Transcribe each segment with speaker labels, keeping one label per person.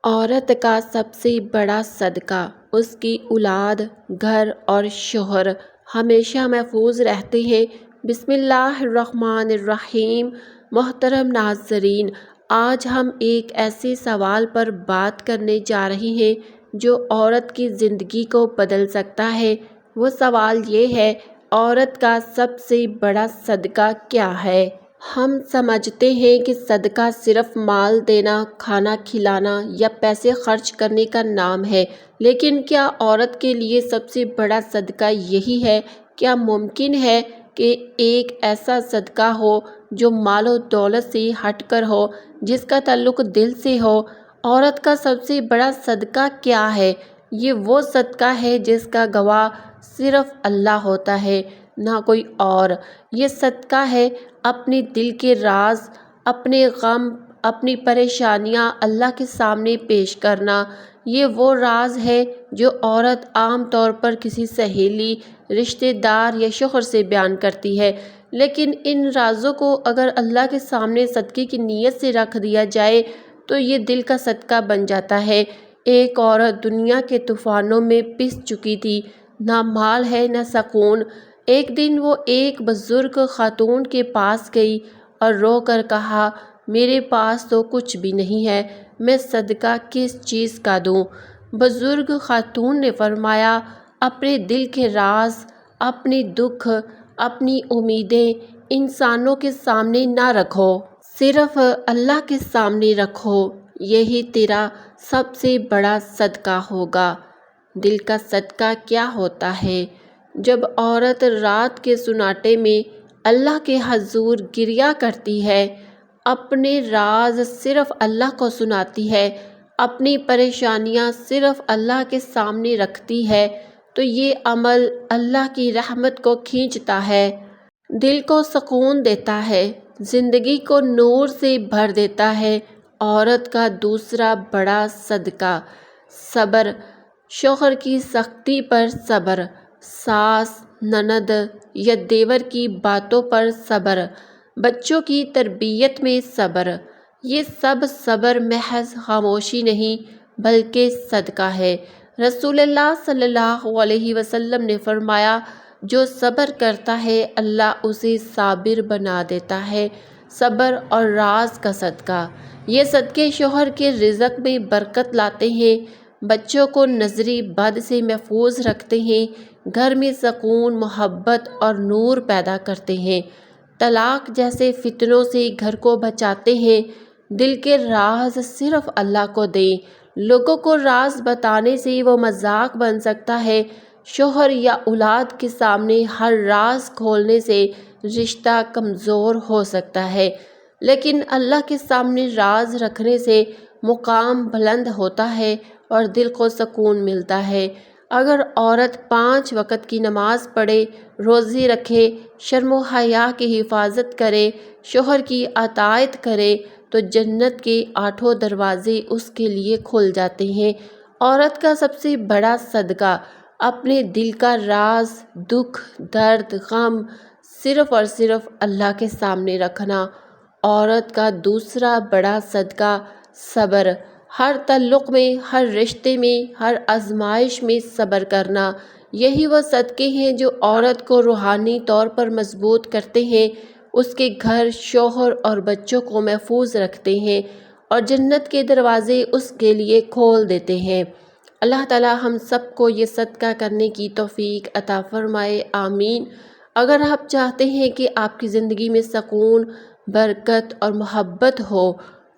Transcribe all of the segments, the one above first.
Speaker 1: عورت کا سب سے بڑا صدقہ اس کی اولاد، گھر اور شوہر ہمیشہ محفوظ رہتے ہیں۔ بسم اللہ الرحمن الرحیم۔ محترم ناظرین، آج ہم ایک ایسے سوال پر بات کرنے جا رہے ہیں جو عورت کی زندگی کو بدل سکتا ہے۔ وہ سوال یہ ہے، عورت کا سب سے بڑا صدقہ کیا ہے؟ ہم سمجھتے ہیں کہ صدقہ صرف مال دینا، کھانا کھلانا یا پیسے خرچ کرنے کا نام ہے، لیکن کیا عورت کے لیے سب سے بڑا صدقہ یہی ہے؟ کیا ممکن ہے کہ ایک ایسا صدقہ ہو جو مال و دولت سے ہٹ کر ہو، جس کا تعلق دل سے ہو؟ عورت کا سب سے بڑا صدقہ کیا ہے؟ یہ وہ صدقہ ہے جس کا گواہ صرف اللہ ہوتا ہے، نہ کوئی اور۔ یہ صدقہ ہے اپنے دل کے راز، اپنے غم، اپنی پریشانیاں اللہ کے سامنے پیش کرنا۔ یہ وہ راز ہے جو عورت عام طور پر کسی سہیلی، رشتہ دار یا شوہر سے بیان کرتی ہے، لیکن ان رازوں کو اگر اللہ کے سامنے صدقے کی نیت سے رکھ دیا جائے تو یہ دل کا صدقہ بن جاتا ہے۔ ایک عورت دنیا کے طوفانوں میں پس چکی تھی، نہ مال ہے نہ سکون۔ ایک دن وہ ایک بزرگ خاتون کے پاس گئی اور رو کر کہا، میرے پاس تو کچھ بھی نہیں ہے، میں صدقہ کس چیز کا دوں؟ بزرگ خاتون نے فرمایا، اپنے دل کے راز، اپنی دکھ، اپنی امیدیں انسانوں کے سامنے نہ رکھو، صرف اللہ کے سامنے رکھو، یہی تیرا سب سے بڑا صدقہ ہوگا۔ دل کا صدقہ کیا ہوتا ہے؟ جب عورت رات کے سناٹے میں اللہ کے حضور گریہ کرتی ہے، اپنے راز صرف اللہ کو سناتی ہے، اپنی پریشانیاں صرف اللہ کے سامنے رکھتی ہے، تو یہ عمل اللہ کی رحمت کو کھینچتا ہے، دل کو سکون دیتا ہے، زندگی کو نور سے بھر دیتا ہے۔ عورت کا دوسرا بڑا صدقہ صبر، شوہر کی سختی پر صبر، ساس، نند یا دیور کی باتوں پر صبر، بچوں کی تربیت میں صبر۔ یہ سب صبر محض خاموشی نہیں بلکہ صدقہ ہے۔ رسول اللہ صلی اللہ علیہ وسلم نے فرمایا، جو صبر کرتا ہے اللہ اسے صابر بنا دیتا ہے۔ صبر اور راز کا صدقہ، یہ صدقے شوہر کے رزق میں برکت لاتے ہیں، بچوں کو نظر بد سے محفوظ رکھتے ہیں، گھر میں سکون، محبت اور نور پیدا کرتے ہیں، طلاق جیسے فتنوں سے گھر کو بچاتے ہیں۔ دل کے راز صرف اللہ کو دیں۔ لوگوں کو راز بتانے سے وہ مذاق بن سکتا ہے، شوہر یا اولاد کے سامنے ہر راز کھولنے سے رشتہ کمزور ہو سکتا ہے، لیکن اللہ کے سامنے راز رکھنے سے مقام بلند ہوتا ہے اور دل کو سکون ملتا ہے۔ اگر عورت 5 وقت کی نماز پڑھے، روزے رکھے، شرم و حیا کی حفاظت کرے، شوہر کی اطاعت کرے تو جنت کے 8 دروازے اس کے لیے کھل جاتے ہیں۔ عورت کا سب سے بڑا صدقہ اپنے دل کا راز، دکھ، درد، غم صرف اور صرف اللہ کے سامنے رکھنا۔ عورت کا دوسرا بڑا صدقہ صبر، ہر تعلق میں، ہر رشتے میں، ہر آزمائش میں صبر کرنا۔ یہی وہ صدقے ہیں جو عورت کو روحانی طور پر مضبوط کرتے ہیں، اس کے گھر، شوہر اور بچوں کو محفوظ رکھتے ہیں اور جنت کے دروازے اس کے لیے کھول دیتے ہیں۔ اللہ تعالی ہم سب کو یہ صدقہ کرنے کی توفیق عطا فرمائے، آمین۔ اگر آپ چاہتے ہیں کہ آپ کی زندگی میں سکون، برکت اور محبت ہو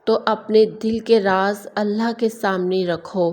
Speaker 1: تو اپنے دل کے راز اللہ کے سامنے رکھو۔